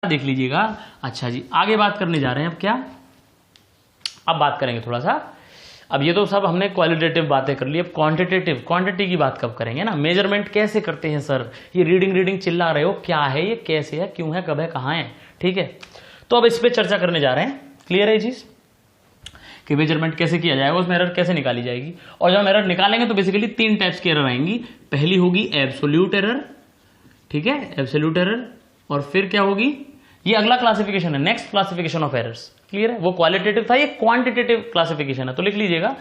देख लीजिएगा। अच्छा जी, आगे बात करने जा रहे हैं अब क्या, अब बात करेंगे थोड़ा सा। अब ये तो सब हमने क्वालिटेटिव बातें कर ली, अब क्वांटिटेटिव, क्वांटिटी की बात कब करेंगे ना। मेजरमेंट कैसे करते हैं सर, ये रीडिंग चिल्ला रहे हो, क्या है ये, कैसे है, क्यों है, कब है, कहाँ है, ठीक है। तो अब इस पे चर्चा करने जा रहे हैं। क्लियर है ये चीज कि मेजरमेंट कैसे किया जाएगा, उसमें एरर कैसे निकाली जाएगी। और जब हम एरर निकालेंगे तो बेसिकली 3 टाइप्स की एरर आएंगी। पहली होगी एब्सोल्यूट एरर, ठीक है, एब्सोल्यूट एरर। और फिर क्या होगी, ये अगला क्लासिफिकेशन है, next classification of errors. Clear है, वो क्वालिटेटिव था, ये क्वांटिटेटिव क्लासिफिकेशन है। तो लिख लीजिएगा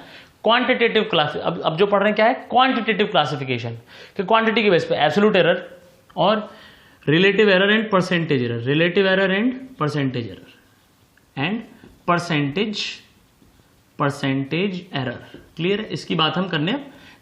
क्वांटिटेटिव क्लास, अब जो पढ़ रहे हैं क्या है, क्वांटिटेटिव क्लासिफिकेशन, कि क्वांटिटी के बेस पे एब्सोल्यूट एरर और relative error and percentage error, relative error and percentage error and percentage error. Clear है, इसकी बात हम करने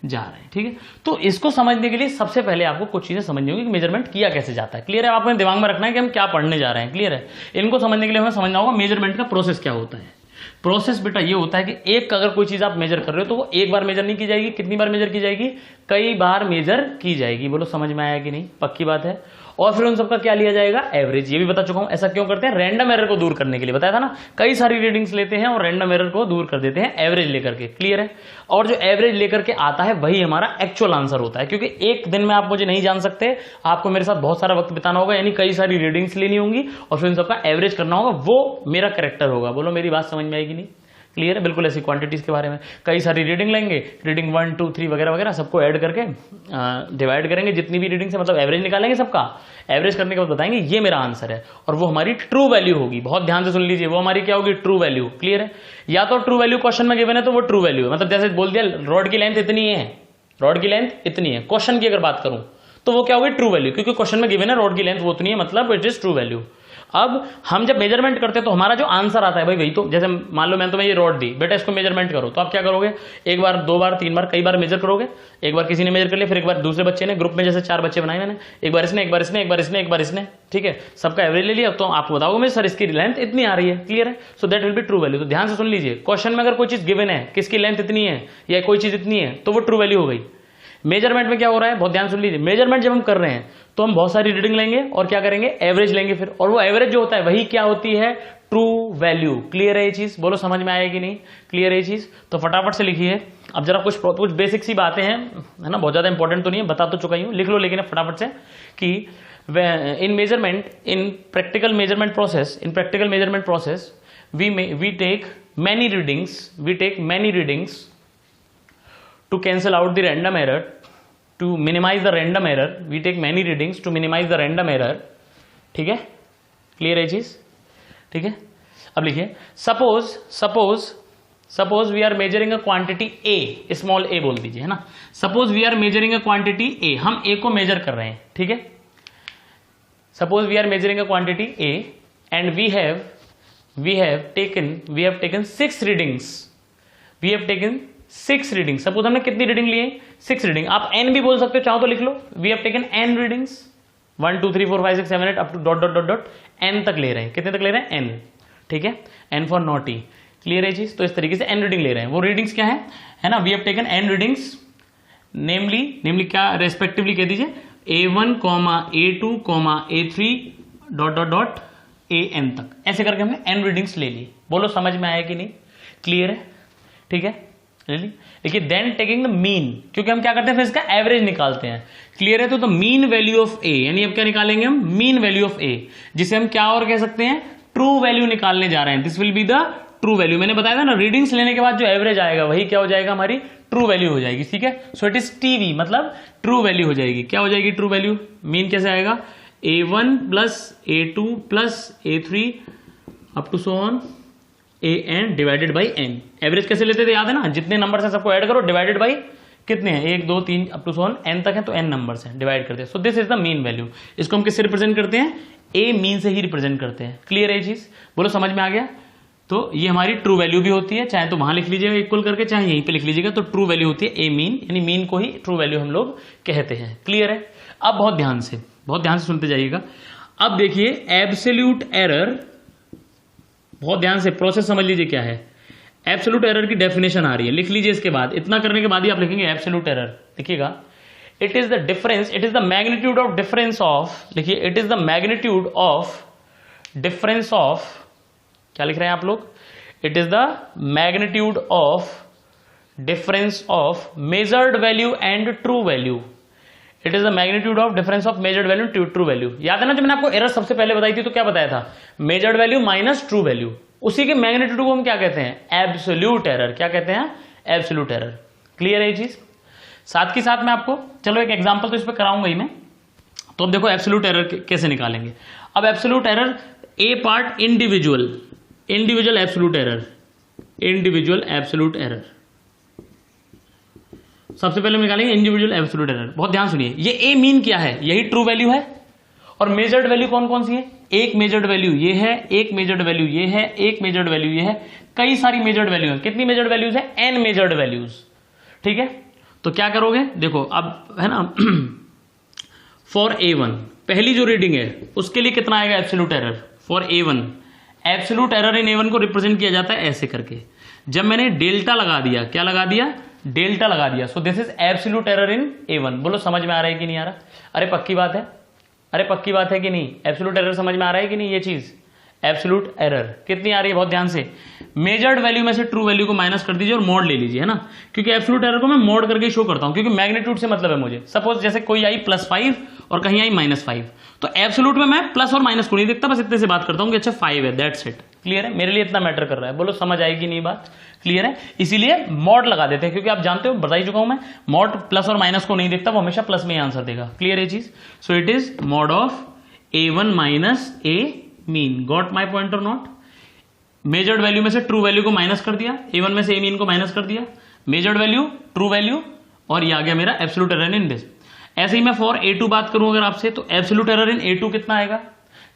जा रहे हैं, ठीक है। तो इसको समझने के लिए सबसे पहले आपको कुछ चीजें समझनी होगी कि मेजरमेंट किया कैसे जाता है। क्लियर है, आपको दिमाग में रखना है कि हम क्या पढ़ने जा रहे हैं। क्लियर है, इनको समझने के लिए हमें समझना होगा मेजरमेंट का प्रोसेस क्या होता है। प्रोसेस बेटा ये होता है कि एक अगर कोई चीज आप मेजर कर रहे हो तो वो एक बार मेजर नहीं की जाएगी, कितनी बार मेजर की जाएगी, कई बार मेजर की जाएगी। बोलो समझ में आया कि नहीं, पक्की बात है। और फिर उन सबका क्या लिया जाएगा, एवरेज। ये भी बता चुका हूं। ऐसा क्यों करते हैं, रैंडम एरर को दूर करने के लिए, बताया था ना। कई सारी रीडिंग्स लेते हैं और रैंडम एरर को दूर कर देते हैं एवरेज लेकर के। क्लियर है, और जो एवरेज लेकर के आता है वही हमारा एक्चुअल आंसर होता है। क्योंकि एक दिन में आप मुझे नहीं जान सकते, आपको मेरे साथ बहुत सारा वक्त बिताना होगा, यानी कई सारी रीडिंग्स लेनी होंगी और फिर उन सबका एवरेज करना होगा, वो मेरा कैरेक्टर होगा। बोलो मेरी बात समझ में आएगी नहीं। क्लियर है, बिल्कुल ऐसी क्वांटिटीज के बारे में कई सारी रीडिंग लेंगे, रीडिंग 1 2 3 वगैरह वगैरह सबको ऐड करके डिवाइड करेंगे, जितनी भी रीडिंग से मतलब एवरेज निकालेंगे सबका। एवरेज करने के बाद बताएंगे ये मेरा आंसर है, और वो हमारी ट्रू वैल्यू होगी। बहुत ध्यान से सुन लीजिए, वो हमारी क्या होगी, ट्रू वैल्यू। क्लियर है, या तो ट्रू वैल्यू क्वेश्चन में गिवन है तो वो ट्रू वैल्यू है, मतलब जैसे बोल दिया रॉड की लेंथ इतनी है, रॉड की लेंथ इतनी है, क्वेश्चन की अगर बात करूं तो वो क्या होगी, ट्रू वैल्यू, क्योंकि क्वेश्चन में गिवन है रॉड की लेंथ वो उतनी है, मतलब इट इज ट्रू वैल्यू। अब हम जब मेजरमेंट करते हैं तो हमारा जो आंसर आता है भाई वही तो, जैसे मान लो मैंने तुम्हें ये रॉड दी, बेटा इसको मेजरमेंट करो, तो आप क्या करोगे, एक बार, 2 बार, 3 बार, कई बार मेजर करोगे। एक बार किसी ने मेजर कर लिया, फिर एक बार दूसरे बच्चे ने, ग्रुप में जैसे 4 बच्चे बनाए मैंने, एक बार इसने, एक बार इसने, एक बार इसने, एक बार इसने, ठीक है, सबका एवरेज ले लिया। तो आपको बताओगे मैं सर इसकी लेंथ इतनी आ रही है। क्लियर है, so that will be true value. तो ध्यान से सुन लीजिए, क्वेश्चन में अगर कोई चीज गिवन है किसकी लेंथ इतनी है या कोई चीज इतनी है तो वो ट्रू वैल्यू हो गई। मेजरमेंट में क्या हो रहा है, बहुत ध्यान सुन लीजिए, मेजरमेंट जब हम कर रहे हैं तो हम बहुत सारी रीडिंग लेंगे और क्या करेंगे, एवरेज लेंगे फिर, और वो एवरेज जो होता है वही क्या होती है, ट्रू वैल्यू। क्लियर है ये चीज, बोलो समझ में आएगी नहीं। क्लियर है ये चीज, तो फटाफट से लिखिए। अब जरा कुछ बेसिक सी बातें हैं, है ना, बहुत ज्यादा इंपॉर्टेंट तो नहीं है, बता तो चुका ही हूं, लिख लो लेकिन फटाफट से कि इन measurement, in practical measurement process we take many readings to cancel out the random error, to minimize the random error. We take many readings to minimize the random error. ठीक है, क्लियर है चीज, ठीक है। अब लिखिए, suppose we are measuring a quantity A, small A बोल दीजिए, है ना। Suppose we are measuring a quantity A, हम ए को मेजर कर रहे हैं, ठीक है। Suppose we are measuring a quantity A and we have taken 6 readings. Suppose हमने कितनी रीडिंग ली है, 6 रीडिंग। आप n भी बोल सकते हो, चाहो तो लिख लो, we have taken n readings, 1 2 3 4 5 6 7 8 up to dot n तक ले रहे हैं। कितने तक ले रहे हैं, n, ठीक है, n फॉर नॉटी। क्लियर है चीज, तो इस तरीके से n रीडिंग ले रहे हैं। वो रीडिंग्स क्या है ना, we have taken n readings, नेमली क्या, रेस्पेक्टिवली कह दीजिए a1, a2, a3 dot an तक, ऐसे करके हमने n रीडिंग्स ले ली। बोलो समझ में आया कि नहीं, क्लियर है, ठीक है, ले ली। देखिए देन टेकिंग द मीन, क्योंकि हम क्या करते हैं फिर इसका एवरेज निकालते हैं। क्लियर है, तो द मीन वैल्यू ऑफ ए, यानी अब क्या निकालेंगे हम, मीन वैल्यू ऑफ ए, जिसे हम क्या और कह सकते हैं, ट्रू वैल्यू निकालने जा रहे हैं। This will be the true value. मैंने बताया था ना, रीडिंग्स लेने के बाद जो एवरेज आएगा वही क्या हो जाएगा, हमारी ट्रू वैल्यू हो जाएगी, ठीक है। सो इट इज टीवी, मतलब ट्रू वैल्यू हो जाएगी। क्या हो जाएगी ट्रू वैल्यू, मीन कैसे आएगा, a1 plus a2 plus a3 up to so on an divided by n। Average कैसे लेते थे याद है ना, जितने नंबर है सबको ऐड करो, डिवाइडेड बाई कितने हैं, 1 2 3 up to so on n तक है, तो n नंबर्स हैं, डिवाइड करते हैं। So this is the mean value. इसको हम किससे रिप्रेजेंट करते हैं, a मीन से ही रिप्रेजेंट करते हैं। क्लियर है ये चीज, बोलो समझ में आ गया। तो ये हमारी ट्रू वैल्यू भी होती है, चाहे तो वहां लिख लीजिएगा इक्वल करके, चाहे यहीं पे लिख लीजिएगा, तो ट्रू वैल्यू होती है a मीन, यानी मीन को ही ट्रू वैल्यू हम लोग कहते हैं। क्लियर है, अब बहुत ध्यान से सुनते जाइएगा। अब देखिए एब्सोल्यूट एरर, बहुत ध्यान से प्रोसेस समझ लीजिए क्या है। एब्सोल्यूट एरर की डेफिनेशन आ रही है, लिख लीजिए इसके बाद, इतना करने के बाद ही आप लिखेंगे एब्सोल्यूट एरर। देखिएगा, it is the difference, it is the magnitude of difference of, लिखिए, it is the magnitude of difference of, क्या लिख रहे हैं आप लोग, it is the magnitude of difference of measured value and true value. It is the magnitude of difference of measured value and true value. याद है ना, जब मैंने आपको एरर सबसे पहले बताई थी तो क्या बताया था, measured value minus true value, उसी के मैग्नीट्यूड को हम क्या कहते हैं, एब्सोल्यूट एरर। क्या कहते हैं, एब्सोल्यूट एरर। क्लियर है ये चीज। साथ के साथ मैं आपको, चलो एक एग्जांपल तो इस पर कराऊंगा ही मैं। तो अब देखो एब्सोल्यूट एरर कैसे निकालेंगे। अब absolute error A part individual absolute error, individual absolute error. सबसे पहले हम निकालेंगे इंडिविजुअल एब्सोल्यूट एरर। बहुत ध्यान सुनिए, ये ए मीन क्या है, यही ट्रू वैल्यू है। और मेजर्ड वैल्यू कौन कौन सी है, एक मेजर्ड वैल्यू ये है, एक मेजर्ड वैल्यू ये है, एक मेजर्ड वैल्यू ये है, कई सारी मेजर्ड वैल्यू है। कितनी मेजर्ड वैल्यूज है, एन मेजर्ड वैल्यूज। ठीक है, तो क्या करोगे, देखो अब है ना फॉर A1 पहली जो रीडिंग है उसके लिए कितना आएगा absolute error for A1। Absolute error in A1 को रिप्रेजेंट किया जाता है ऐसे करके, जब मैंने डेल्टा लगा दिया, क्या लगा दिया, डेल्टा लगा दिया, so this is absolute error in A1। बोलो समझ में आ रहा है कि नहीं आ रहा, अरे पक्की बात है, अरे पक्की बात है कि नहीं, एब्सोल्यूट एरर समझ में आ रहा है कि नहीं, ये चीज एब्सोल्यूट एरर कितनी आ रही है, बहुत ध्यान से, मेजर्ड वैल्यू में से ट्रू वैल्यू को माइनस कर दीजिए और मोड ले लीजिए, है ना, क्योंकि एब्सोल्यूट एरर को मैं मोड करके शो करता हूं, क्योंकि मैग्नीट्यूड से मतलब है मुझे। सपोज जैसे कोई आई +5 और कहीं आई -5, तो एब्सोल्यूट में मैं प्लस और माइनस को नहीं देखता, बस इतने से बात करता हूं कि अच्छा 5 है, दैट्स इट। क्लियर है, मेरे लिए इतना मैटर कर रहा है। बोलो समझ आएगी नहीं बात, क्लियर है। इसीलिए मॉड लगा देते हैं, क्योंकि आप जानते हो, बता ही चुका हूं मैं, मॉड प्लस और माइनस को नहीं देखता, वो हमेशा प्लस में ही आंसर देगा। क्लियर है चीज। So it is mod of A1 minus A mean. Got my point और नॉट। मेजर्ड वैल्यू में से ट्रू वैल्यू को माइनस कर दिया, A1 में से A मीन को माइनस कर दिया, मेजर्ड वैल्यू ट्रू वैल्यू, और ये आ गया मेरा एब्सोल्यूट एरर इन दिस। ऐसे ही मैं फॉर A2 बात करूं अगर आपसे, तो एब्सोल्यूट एरर इन A2 कितना आएगा,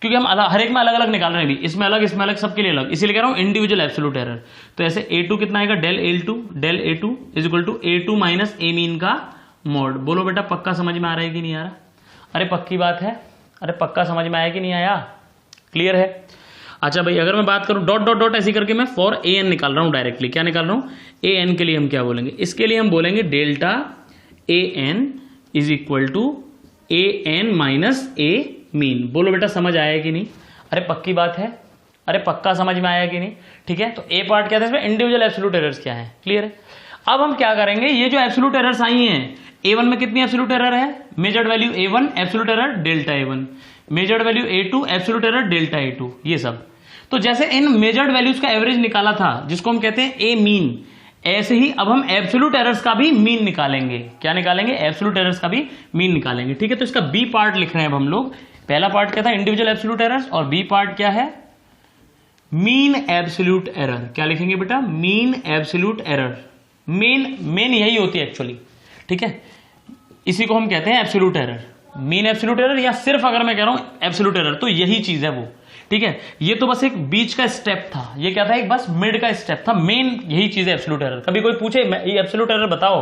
क्योंकि हम हर एक में अलग अलग निकाल रहे हैं भी, इसमें अलग सबके लिए अलग, इसीलिए कह रहा हूं इंडिविजुअल एब्सोल्यूट एरर। तो ऐसे A2 कितना आएगा, del A2 is equal to A2 minus A mean का मॉड। बोलो बेटा पक्का समझ में आ रहा है कि नहीं आ रहा, अरे पक्की बात है, अरे पक्का समझ में आया कि नहीं आया, क्लियर है। अच्छा भाई, अगर मैं बात करूं डॉट डॉट डॉट ऐसी करके मैं फॉर AN निकाल रहा हूं डायरेक्टली, क्या निकाल रहा हूं, AN के लिए हम क्या बोलेंगे, इसके लिए हम बोलेंगे delta AN is equal to AN minus A mean. बोलो बेटा समझ आया कि नहीं, अरे पक्की बात है, अरे पक्का समझ में आया कि नहीं। ठीक है, तो ए पार्ट क्या था इसमें, इंडिविजुअल एब्सोल्यूट एरर्स क्या है, क्लियर है। अब हम क्या करेंगे, ये जो एब्सोल्यूट एरर्स आई हैं, A1 में कितनी एब्सोल्यूट एरर है, measured value A1 absolute error delta A1, measured value A2 absolute error delta A2, ये सब। तो जैसे इन मेजर्ड वैल्यूज का एवरेज निकाला था जिसको हम कहते हैं A मीन, ऐसे ही अब हम एब्सोल्यूट एरर्स का भी मीन निकालेंगे। क्या निकालेंगे, एब्सोल्यूट एरर्स का भी मीन निकालेंगे। ठीक है, तो इसका बी पार्ट लिख रहे हैं अब हम लोग। पहला पार्ट क्या था, इंडिविजुअल एब्सोल्यूट एरर्स, और बी पार्ट क्या है, मीन एब्सोल्यूट एरर। क्या लिखेंगे बेटा, मीन एब्सोल्यूट एरर। मेन यही होती है एक्चुअली, ठीक है, इसी को हम कहते हैं absolute error, mean absolute error, या सिर्फ अगर मैं कह रहा हूं एब्सोल्यूट एरर तो यही चीज है वो। ठीक है, ये तो बस एक बीच का स्टेप था, ये क्या था, एक बस मिड का स्टेप था, मेन यही चीज है एब्सोल्यूट एरर। कभी कोई पूछे ये एब्सोल्यूट एरर बताओ,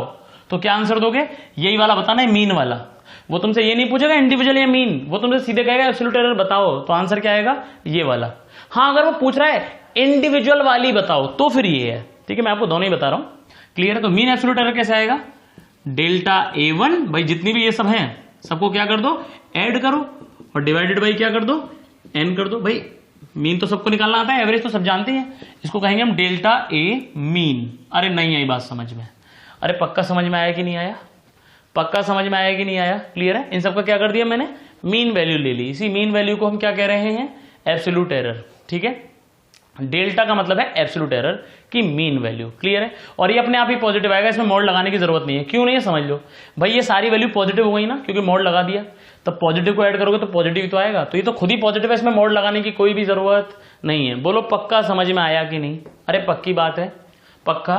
तो क्या आंसर दोगे, यही वाला बताना है, मीन वाला। वो तुमसे ये नहीं पूछेगा इंडिविजुअल या मीन, वो तुमसे सीधे कहेगा एब्सोल्यूट एरर बताओ, तो आंसर क्या आएगा, ये वाला। हाँ, अगर वो पूछ रहा है इंडिविजुअल वाली बताओ तो फिर ये है। ठीक है, मैं आपको दोनों ही बता रहा हूं, क्लियर है। तो मीन एब्सोल्यूट एरर कैसे आएगा, डेल्टा A1, भाई जितनी भी ये सब हैं सबको क्या कर दो, ऐड करो, और डिवाइडेड बाई क्या कर दो, n कर दो। भाई मीन तो सबको निकालना आता है, एवरेज तो सब जानते हैं, इसको कहेंगे हम डेल्टा A मीन। अरे नहीं आई बात समझ में, अरे पक्का समझ में आया कि नहीं आया, पक्का समझ में आया कि नहीं आया, क्लियर है। इन सबका क्या कर दिया मैंने, मीन वैल्यू ले ली, इसी मीन वैल्यू को हम क्या कह रहे हैं, एब्सोल्यूट एरर। ठीक है, डेल्टा का मतलब है एब्सोल्यूट एरर की मीन वैल्यू, क्लियर है। और ये अपने आप ही पॉजिटिव आएगा, इसमें मोड लगाने की जरूरत नहीं है। क्यों नहीं है समझ लो, भाई ये सारी वैल्यू पॉजिटिव हो गई ना, क्योंकि मोड लगा दिया, तो पॉजिटिव को ऐड करोगे तो पॉजिटिव तो आएगा, तो ये तो खुद ही पॉजिटिव है, इसमें मोड लगाने की कोई भी जरूरत नहीं है। बोलो पक्का समझ में आया कि नहीं, अरे पक्की बात है, पक्का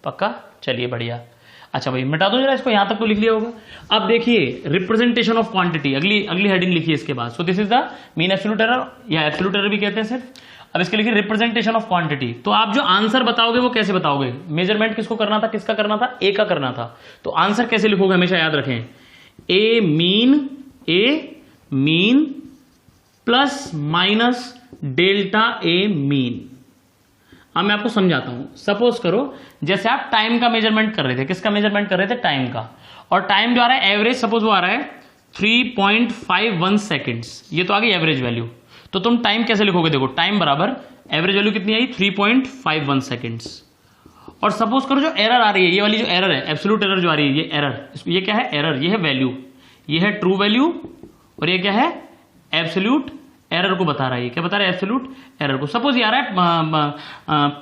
पक्का, चलिए बढ़िया। अच्छा भाई मिटा दो जरा इसको, यहां तक तो लिख लिया होगा। अब देखिए रिप्रेजेंटेशन ऑफ क्वांटिटी, अगली हेडिंग लिखिए इसके बाद। So this is the mean absolute error, या एब्सोल्यूट एरर भी कहते हैं सिर्फ। अब इसके लिखिए रिप्रेजेंटेशन ऑफ क्वांटिटी। तो आप जो आंसर बताओगे वो कैसे बताओगे, मेजरमेंट किसको करना था, किसका करना था, ए का करना था, तो आंसर कैसे लिखोगे हमेशा याद रखें, ए mean plus minus delta A mean. अब मैं आपको समझाता हूं, सपोज करो जैसे आप टाइम का मेजरमेंट कर रहे थे, किसका मेजरमेंट कर रहे थे, टाइम का, और टाइम जो आ रहा है एवरेज, सपोज वो आ रहा है 3.51 सेकेंड्स, ये तो आ गई एवरेज वैल्यू। तो तुम टाइम कैसे लिखोगे, देखो टाइम बराबर एवरेज वैल्यू कितनी आई 3.51 सेकेंड्स। और सपोज करो जो एरर आ रही है, ये वाली जो एरर है, एब्सोल्यूट एरर जो आ रही है, ये एरर, ये क्या है एरर, ये है वैल्यू, ये है ट्रू वैल्यू, और ये क्या है एब्सोल्यूट एरर को बता रहा है। क्या बता रहा है एब्सोल्यूट एरर को। सपोज ये आ रहा है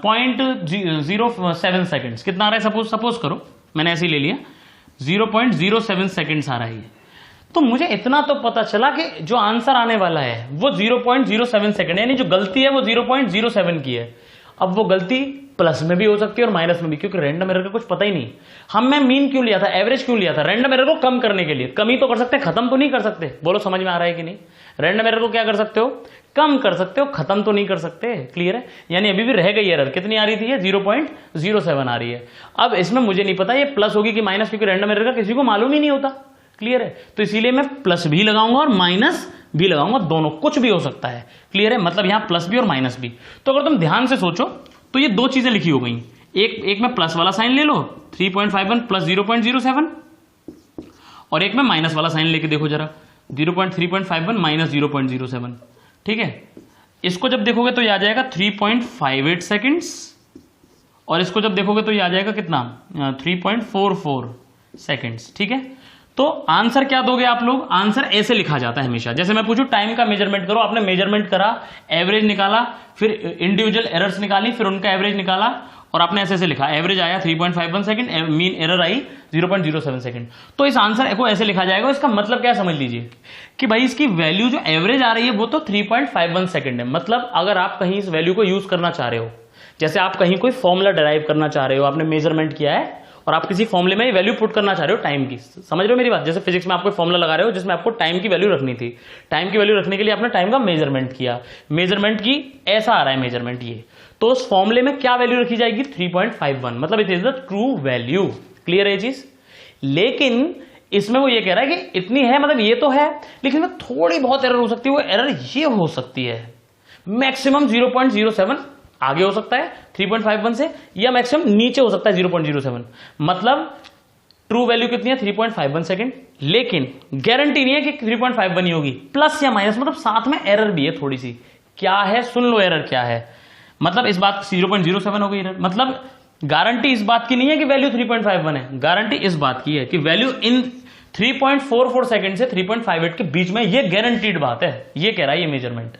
0.07 सेकेंड्स, कितना आ रहा है सपोज करो, मैंने ऐसे ही ले लिया 0.07 सेकेंड्स आ रहा है। तो मुझे इतना तो पता चला कि जो आंसर आने वाला है वो 0.07 सेकेंड, यानी जो गलती है वो 0.07 की है। अब वो गलती प्लस में भी हो सकती है और माइनस में भी, क्योंकि रैंडम एरर का कुछ पता ही नहीं। मैं मीन क्यों लिया था, एवरेज क्यों लिया था, रैंडम एरर को कम करने के लिए। कम ही तो कर सकते हैं, खत्म तो नहीं कर सकते। बोलो समझ में आ रहा है कि नहीं। रैंडम एरर को क्या कर सकते हो, कम कर सकते हो, खत्म तो नहीं कर सकते। क्लियर है, यानी अभी भी रह गई एरर, कितनी आ रही थी, 0.07 आ रही है। अब इसमें मुझे नहीं पता ये प्लस होगी कि माइनस, क्योंकि रैंडम एरर का किसी को मालूम ही नहीं होता। क्लियर है, तो इसीलिए मैं प्लस भी लगाऊंगा और माइनस भी लगाऊंगा, दोनों, कुछ भी हो सकता है। क्लियर है, मतलब यहां प्लस भी और माइनस भी। तो अगर तुम ध्यान से सोचो तो ये दो चीजें लिखी हो गई, एक में प्लस वाला साइन ले लो 3.51 प्लस 0.07, और एक में माइनस वाला साइन लेके देखो जरा 3.51 माइनस 0.07। ठीक है, इसको जब देखोगे तो ये आ जाएगा 3.58 सेकेंड्स, और इसको जब देखोगे तो ये आ जाएगा कितना 3.44 सेकेंड्स। ठीक है, तो आंसर क्या दोगे आप लोग, आंसर ऐसे लिखा जाता है हमेशा। जैसे मैं पूछूं टाइम का मेजरमेंट करो, आपने मेजरमेंट करा, एवरेज निकाला, फिर इंडिविजुअल एरर्स निकाली, फिर उनका एवरेज निकाला, और आपने ऐसे ऐसे लिखा, एवरेज आया 3.51 सेकंड, मीन एरर आई 0.07 सेकंड। तो इस आंसर को ऐसे लिखा जाएगा। इसका मतलब क्या समझ लीजिए कि भाई इसकी वैल्यू जो एवरेज आ रही है वो तो 3.51 सेकंड है। मतलब अगर आप कहीं इस वैल्यू को यूज करना चाह रहे हो, जैसे आप कहीं कोई फॉर्मूला डिराइव करना चाह रहे हो, आपने मेजरमेंट किया है और आप किसी फॉर्मूले में वैल्यू पुट करना चाह रहे हो टाइम की, समझ रहे हो मेरी बात। जैसे फिजिक्स में आपको फॉर्मूला लगा रहे हो जिसमें आपको टाइम की वैल्यू रखनी थी, टाइम की वैल्यू रखने के लिए आपने टाइम का मेजरमेंट किया, मेजरमेंट की ऐसा आ रहा है मेजरमेंट ये, तो उस फॉर्मूले में क्या वैल्यू रखी जाएगी 3.51, मतलब it is the true value. Clear है चीज। लेकिन इसमें वो ये कह रहा है कि इतनी है, मतलब ये तो है, लेकिन थोड़ी बहुत एरर हो सकती है। वो एरर ये हो सकती है मैक्सिमम 0.07 आगे हो सकता है 3.51 से, या मैक्सिमम नीचे हो सकता है 0.07। मतलब ट्रू वैल्यू कितनी है 3.51 सेकंड, लेकिन गारंटी नहीं है कि 3.51 ही होगी, प्लस या माइनस, मतलब साथ में एरर भी है थोड़ी सी। क्या है, सुन लो एरर क्या है। मतलब इस बात 0.07 हो गई एरर, मतलब गारंटी इस बात की नहीं है कि वैल्यू 3.51 है, गारंटी इस बात की है कि वैल्यू इन 3.44 सेकंड से 3.58 के बीच में, ये गारंटीड बात है। ये कह रहा है ये मेजरमेंट।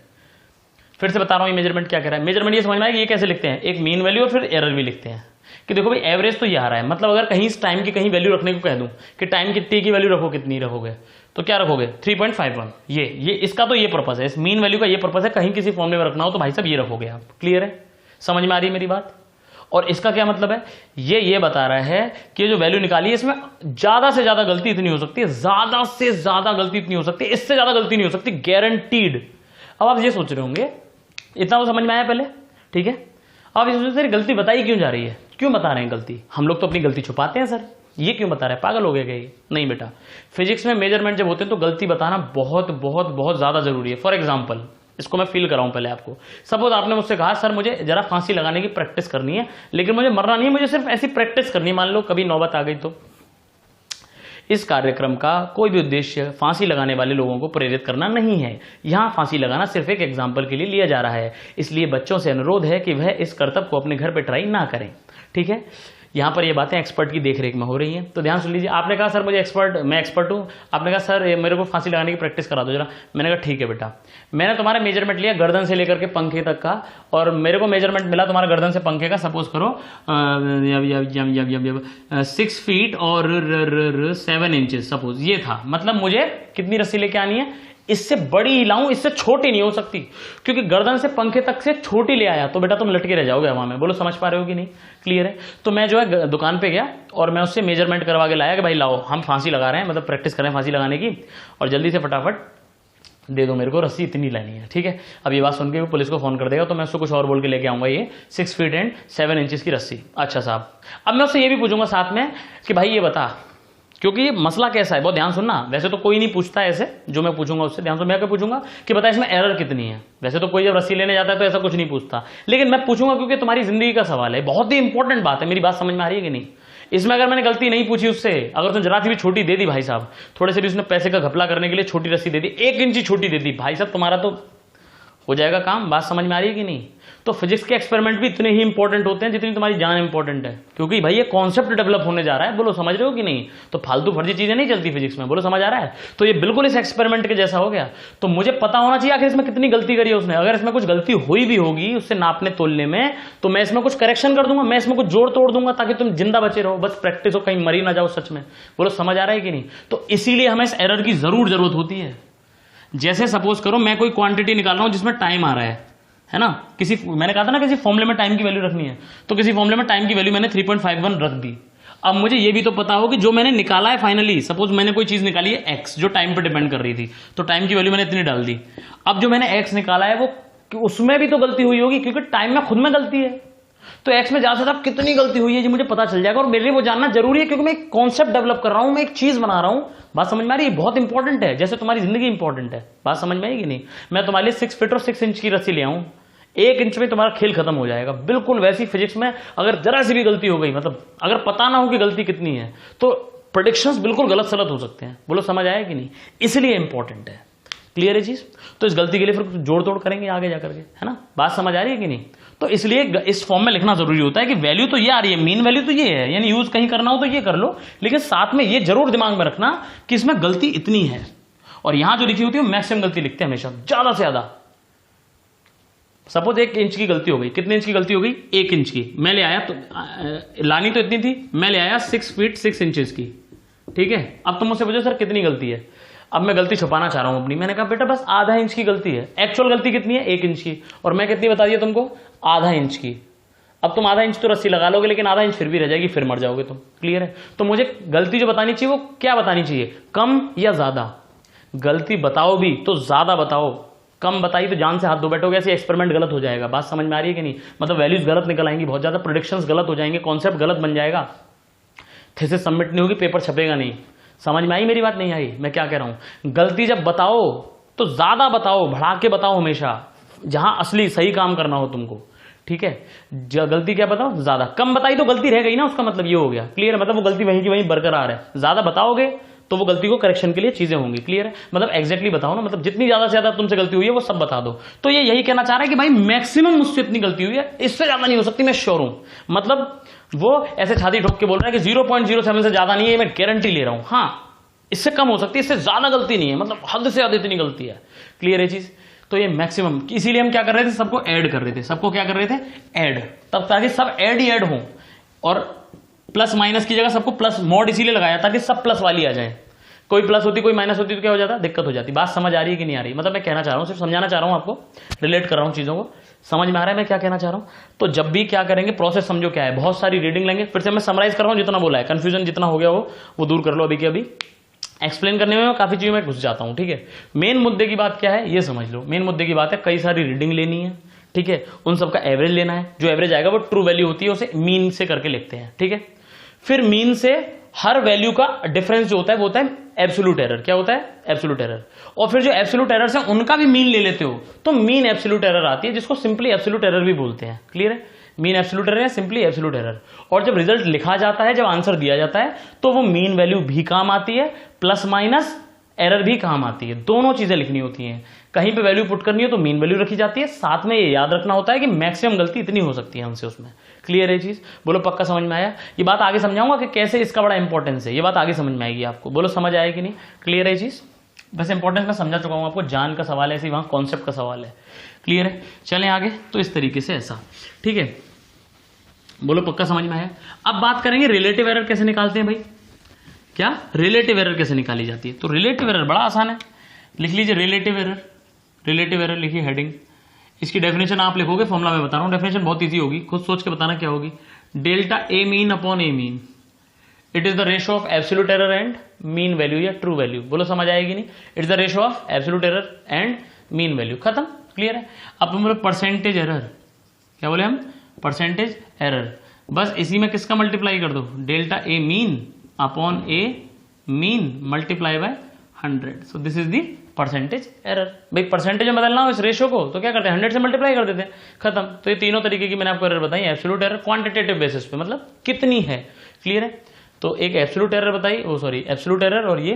फिर से बता रहा हूं ये मेजरमेंट क्या कह रहा है। मेजरमेंट ये समझ में आएगा, ये कैसे लिखते हैं, एक मीन वैल्यू और फिर एरर भी लिखते हैं कि देखो भाई एवरेज तो ये आ रहा है, मतलब अगर कहीं इस टाइम की कहीं वैल्यू रखने को कह दूं कि टाइम कितनी की वैल्यू रखो, कितनी रखोगे, तो क्या रखोगे 3.51। ये इसका तो ये पर्पस है, इस मीन वैल्यू का ये पर्पस है, कहीं किसी फॉर्मूले में रखना हो तो भाई साहब ये रखोगे आप। क्लियर है, समझ में आ रही है मेरी बात। और इसका क्या मतलब है, ये बता रहा है कि जो वैल्यू निकाली है इसमें ज्यादा से ज्यादा गलती इतनी हो सकती है, ज्यादा से ज्यादा गलती इतनी हो सकती है, इससे ज्यादा गलती नहीं हो सकती, गारंटीड। अब आप ये सोच रहे होंगे, इतना तो समझ में आया पहले, ठीक है। अब इस तेरी गलती बताई क्यों जा रही है, क्यों बता रहे हैं गलती, हम लोग तो अपनी गलती छुपाते हैं सर, ये क्यों बता रहे हैं, पागल हो गए क्या ये? नहीं बेटा, फिजिक्स में मेजरमेंट जब होते हैं तो गलती बताना बहुत बहुत बहुत ज्यादा जरूरी है। फॉर एग्जाम्पल, इसको मैं फील कराऊं पहले आपको। सपोज आपने मुझसे कहा सर मुझे जरा फांसी लगाने की प्रैक्टिस करनी है, लेकिन मुझे मरना नहीं है, मुझे सिर्फ ऐसी प्रैक्टिस करनी है, मान लो कभी नौबत आ गई तो। इस कार्यक्रम का कोई भी उद्देश्य फांसी लगाने वाले लोगों को प्रेरित करना नहीं है। यहां फांसी लगाना सिर्फ एक एग्जाम्पल के लिए लिया जा रहा है, इसलिए बच्चों से अनुरोध है कि वह इस कर्तव्य को अपने घर पे ट्राई ना करें। ठीक है, यहां पर ये बातें एक्सपर्ट की देखरेख में हो रही हैं, तो ध्यान सुन लीजिए। आपने कहा सर मुझे मैं एक्सपर्ट हूं, आपने कहा सर मेरे को फांसी लगाने की प्रैक्टिस करा दो जरा। मैंने कहा ठीक है बेटा, मैंने तुम्हारा मेजरमेंट लिया गर्दन से लेकर के पंखे तक का, और मेरे को मेजरमेंट मिला तुम्हारा गर्दन से पंखे का, सपोज करो 6 फीट और 7 इंचेस सपोज ये था। मतलब मुझे कितनी रस्सी लेके आनी है, इससे बड़ी ही लाऊं, इससे छोटी नहीं हो सकती, क्योंकि गर्दन से पंखे तक से छोटी ले आया तो बेटा तुम लटके रह जाओगे हवा में। बोलो समझ पा रहे हो कि नहीं। क्लियर है। तो मैं जो है दुकान पे गया और मैं उससे मेजरमेंट करवा के लाया कि भाई लाओ हम फांसी लगा रहे हैं, मतलब प्रैक्टिस कर रहे हैं फांसी लगाने की, और जल्दी से फटाफट दे दो मेरे को, रस्सी इतनी लेनी है। ठीक है, अब ये बात सुन के वो पुलिस को फोन कर देगा, तो मैं उसको कुछ और बोल के लेके आऊंगा ये 6 फीट एंड 7 इंचेस की रस्सी। अच्छा साहब, अब मैं उससे ये भी पूछूंगा साथ में कि भाई ये बता, क्योंकि ये मसला कैसा है, बहुत ध्यान सुनना। वैसे तो कोई नहीं पूछता ऐसे, जो मैं पूछूंगा उससे ध्यान सुन। मैं क्या पूछूंगा कि बता इसमें एरर कितनी है। वैसे तो कोई जब रस्सी लेने जाता है तो ऐसा कुछ नहीं पूछता, लेकिन मैं पूछूंगा क्योंकि तुम्हारी जिंदगी का सवाल है, बहुत ही इंपॉर्टेंट बात है। मेरी बात समझ में आ रही है कि नहीं। इसमें अगर मैंने गलती नहीं पूछी उससे, अगर तुम जरा सी भी छोटी दे दी भाई साहब, थोड़े से भी उसने पैसे का घपला करने के लिए छोटी रस्सी दे दी, 1 इंची छोटी दे दी भाई साहब, तुम्हारा तो हो जाएगा काम। बात समझ में आ रही है कि नहीं? तो फिजिक्स के एक्सपेरिमेंट भी इतने ही इंपॉर्टेंट होते हैं जितनी तुम्हारी जान इंपॉर्टेंट है, क्योंकि भाई ये कॉन्सेप्ट डेवलप होने जा रहा है। बोलो समझ रहे हो कि नहीं? तो फालतू फर्जी चीजें नहीं चलती फिजिक्स में। बोलो समझ आ रहा है? तो ये बिल्कुल इस एक्सपेरिमेंट के जैसा हो गया। तो मुझे पता होना चाहिए आखिर इसमें कितनी गलती करी है उसने। अगर इसमें कुछ गलती हुई भी होगी उससे नापने तोलने में, तो मैं इसमें कुछ करेक्शन कर दूंगा, मैं इसमें कुछ जोड़ तोड़ दूंगा ताकि तुम जिंदा बचे रहो। बस प्रैक्टिस हो, कहीं मरी ना जाओ सच में। बोलो समझ आ रहा है कि नहीं? तो इसीलिए हमें इस एरर की जरूरत होती है। जैसे सपोज करो मैं कोई क्वांटिटी निकाल रहा हूं जिसमें टाइम आ रहा है ना, किसी, मैंने कहा था ना किसी फॉर्मूले में टाइम की वैल्यू रखनी है, तो किसी फॉर्मूले में टाइम की वैल्यू मैंने 3.51 रख दी। अब मुझे ये भी तो पता हो कि जो मैंने निकाला है फाइनली, सपोज मैंने कोई चीज निकाली है एक्स जो टाइम पर डिपेंड कर रही थी, तो टाइम की वैल्यू मैंने इतनी डाल दी। अब जो मैंने एक्स निकाला है वो उसमें भी तो गलती हुई होगी, क्योंकि टाइम में खुद में गलती है। तो एक्स में ज्यादा से ज्यादा कितनी गलती हुई है ये मुझे पता चल जाएगा, और मेरे लिए वो जानना जरूरी है, क्योंकि मैं एक कॉन्सेप्ट डेवलप कर रहा हूं, मैं एक चीज बना रहा हूं। बात समझ में आ रही है? बहुत इंपॉर्टेंट है, जैसे तुम्हारी जिंदगी इंपॉर्टेंट है। बात समझ में आएगी नहीं? मैं तुम्हारे लिए 6 फीट और 6 इंच की रस्सी ले आऊं, 1 इंच में तुम्हारा खेल खत्म हो जाएगा। बिल्कुल वैसी फिजिक्स में अगर जरा सी भी गलती हो गई, मतलब अगर पता ना हो कि गलती कितनी है, तो प्रेडिक्शंस बिल्कुल गलत सलत हो सकते हैं। बोलो समझ आया कि नहीं? इसलिए इंपॉर्टेंट है। क्लियर है चीज? तो इस गलती के लिए फिर जोड़ तोड़ करेंगे आगे जाकर के, है ना? बात समझ आ रही है कि नहीं? तो इसलिए इस फॉर्म में लिखना जरूरी होता है कि वैल्यू तो ये आ रही है, मीन वैल्यू तो ये है, यानी यूज कहीं करना हो तो ये कर लो, लेकिन साथ में ये जरूर दिमाग में रखना कि इसमें गलती इतनी है। और यहां जो लिखी होती है मैक्सिमम गलती लिखते हैं हमेशा, ज्यादा से ज्यादा। सपोज 1 इंच की गलती हो गई, कितने इंच की गलती हो गई? 1 इंच की। मैं ले आया, तो लानी तो इतनी थी, मैं ले आया 6 फीट 6 इंचेस की, ठीक है। अब तुम मुझसे पूछो सर कितनी गलती है? अब मैं गलती छुपाना चाह रहा हूं अपनी। मैंने कहा बेटा बस आधा इंच की गलती है। एक्चुअल गलती कितनी है? 1 इंच की। और मैं कितनी बता दिया तुमको? आधा इंच की। अब तुम आधा इंच तो रस्सी लगा लोगे, लेकिन आधा इंच फिर भी रह जाएगी, फिर मर जाओगे तुम। क्लियर है? तो मुझे गलती जो बतानी चाहिए वो क्या बतानी चाहिए? कम या ज्यादा? गलती बताओ भी तो ज्यादा बताओ। कम बताई तो जान से हाथ धो बैठोगे, ऐसे एक्सपेरिमेंट गलत हो जाएगा। बात समझ में आ रही है कि नहीं? मतलब वैल्यूज गलत निकल आएंगी, बहुत ज्यादा प्रेडिक्शंस गलत हो जाएंगे, कॉन्सेप्ट गलत बन जाएगा, थीसिस सबमिट नहीं होगी, पेपर छपेगा नहीं। समझ में आई मेरी बात? नहीं आई? मैं क्या कह रहा हूं, गलती जब बताओ तो ज्यादा बताओ, बढ़ा के बताओ हमेशा, जहां असली सही काम करना हो तुमको। ठीक है? गलती क्या बताओ? ज्यादा। कम बताई तो गलती रह गई ना, उसका मतलब ये हो गया। क्लियर है? मतलब वो गलती वहीं की वहीं बरकरार है। ज्यादा बताओगे तो वो गलती को करेक्शन के लिए चीजें होंगी। क्लियर है? मतलब एग्जैक्टली बताओ ना, मतलब जितनी ज्यादा से ज्यादा तुमसे गलती हुई है वो सब बता दो। तो ये यही कहना चाह रहा है कि भाई मैक्सिमम मुझसे इतनी गलती हुई है, इससे ज्यादा नहीं हो सकती, मैं श्योर हूं। मतलब वो ऐसे छाती ठोक के बोल रहा है कि 0.07 से ज्यादा नहीं है, मैं गारंटी ले रहा हूं। हाँ, इससे कम हो सकती है, इससे ज्यादा गलती नहीं है, मतलब हद से ज्यादा इतनी गलती है। क्लियर है चीज? तो ये मैक्सिमम, इसीलिए हम क्या कर रहे थे, सबको ऐड कर रहे थे। सबको क्या कर रहे थे? ऐड। तब ताकि सब ऐड ही ऐड हो, और प्लस माइनस की जगह सबको प्लस मॉड इसीलिए लगाया ताकि सब प्लस वाली आ जाए। कोई प्लस होती कोई माइनस होती तो क्या हो जाता? दिक्कत हो जाती। बात समझ आ रही है कि नहीं आ रही? मतलब मैं कहना चाह रहा हूं, सिर्फ समझाना चाह रहा हूं आपको, रिलेट कर रहा हूं चीजों को। समझ में आ रहा है मैं क्या कहना चाह रहा हूं? तो जब भी क्या करेंगे, प्रोसेस समझो क्या है। बहुत सारी रीडिंग लेंगे, फिर से मैं समराइज कर रहा हूं जितना बोला है, कंफ्यूजन जितना हो गया हो वो दूर कर लो अभी के अभी। एक्सप्लेन करने में काफी चीजों में घुस जाता हूं। ठीक है? मेन मुद्दे की बात क्या है ये समझ लो। मेन मुद्दे की बात है, कई सारी रीडिंग लेनी है, ठीक है, उन सबका एवरेज लेना है। जो एवरेज आएगा वो ट्रू वैल्यू होती है, उसे मीन से करके लिखते हैं। ठीक है? फिर मीन से हर वैल्यू का डिफरेंस जो होता है वो होता है एब्सोल्यूट एरर। क्या होता है? Absolute error. और फिर जो एब्सोल्यूट एरर है उनका भी मीन ले लेते हो तो मीन एब्सोल्यूट एरर आती है, जिसको सिंपली एब्सोल्यूट एरर भी बोलते हैं। क्लियर है? मीन एब्सोल्यूट एरर है, सिंपली एब्सोल्यूट एरर। और जब रिजल्ट लिखा जाता है, जब आंसर दिया जाता है, तो वो मीन वैल्यू भी काम आती है, प्लस माइनस एरर भी काम आती है। दोनों चीजें लिखनी होती हैं। कहीं पे वैल्यू पुट करनी हो तो मीन वैल्यू रखी जाती है, साथ में ये याद रखना होता है कि मैक्सिमम गलती इतनी हो सकती है हमसे उसमें। क्लियर है चीज? बोलो पक्का समझ में आया? ये बात आगे समझाऊंगा कि कैसे इसका बड़ा इंपॉर्टेंस है, ये बात आगे समझ में आएगी आपको। बोलो समझ आया कि नहीं? क्लियर है चीज? बस इंपॉर्टेंस मैं समझा चुका हूं आपको, जान का सवाल है, ऐसे वहां कॉन्सेप्ट का सवाल है। क्लियर है? चलें आगे। तो इस तरीके से ऐसा, ठीक है, बोलो पक्का समझ में आया? अब बात करेंगे रिलेटिव एरर कैसे निकालते हैं भाई। क्या रिलेटिव एरर कैसे निकाली जाती है? तो रिलेटिव एरर बड़ा आसान है, लिख लीजिए रिलेटिव एरर। रिलेटिव एरर लिखिए हेडिंग। इसकी डेफिनेशन आप लिखोगे, फॉर्मुला मैं बता रहा हूं, डेफिनेशन बहुत इजी होगी, खुद सोच के बताना क्या होगी। Delta A mean upon A mean, it is the ratio of absolute error and mean value या ट्रू वैल्यू। बोलो समझ आएगी नहीं? It's the ratio of absolute error and mean value. खत्म। क्लियर है? अब तुम बोलो परसेंटेज एरर, क्या बोले हम? Percentage error. बस इसी में किसका मल्टीप्लाई कर दो? Delta A mean upon A mean multiply by 100। So this is the percentage error. भाई परसेंटेज में बदलना हो इस रेशो को तो क्या करते हैं? 100 से मल्टीप्लाई कर देते हैं, खत्म। तो ये तीनों तरीके की मैंने आपको एरर बताई। एब्सोल्यूट एरर क्वांटिटेटिव बेसिस पे, मतलब कितनी है। क्लियर है? तो एक एब्सोल्यूट एरर बताई, ओ सॉरी एब्सोल्यूट एरर, और ये